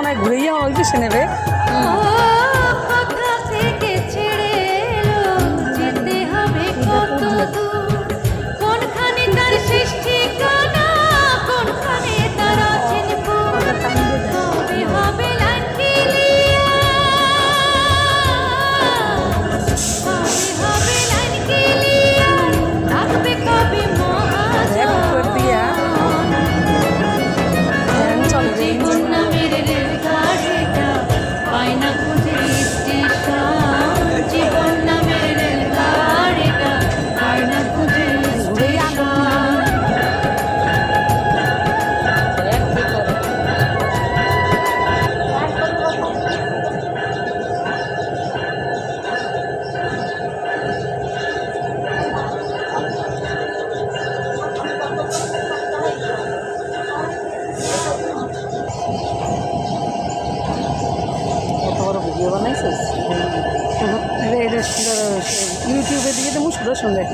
মনে হয় ঘুরেই ওই দেশে নেবে। ভিডিও বানাইছিস? এটা ইউটিউবে দিকে তো সুন্দর সুন্দর।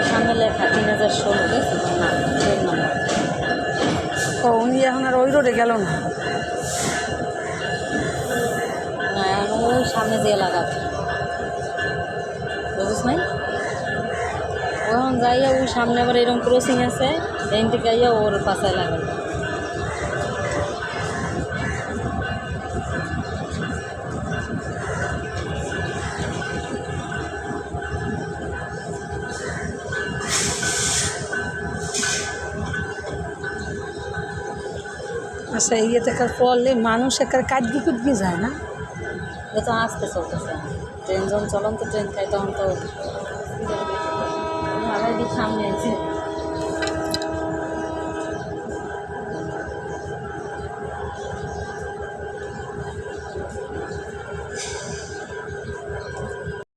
সামনে লেখা 3016 গেছে না ট্রেন নাম্বার। ও উনি এখন আর ওই রোডে গেল না, না এখন ওই সামনে দিয়ে লাগাচ্ছে, বুঝিস নাই? ওখান যাইয়া ওই সামনে আবার এরকম ক্রসিং আছে, এখান থেকে যাইয়া ওর পাশায় লাগাবে। আচ্ছা ইয়েতে পড়লে মানুষ একটা কাজগি কুদগি যায় না? এ তো আসতে চলতেছে ট্রেন যখন চলন্ত ট্রেন খাই তখন তো আলাই দিক সামনে আছে।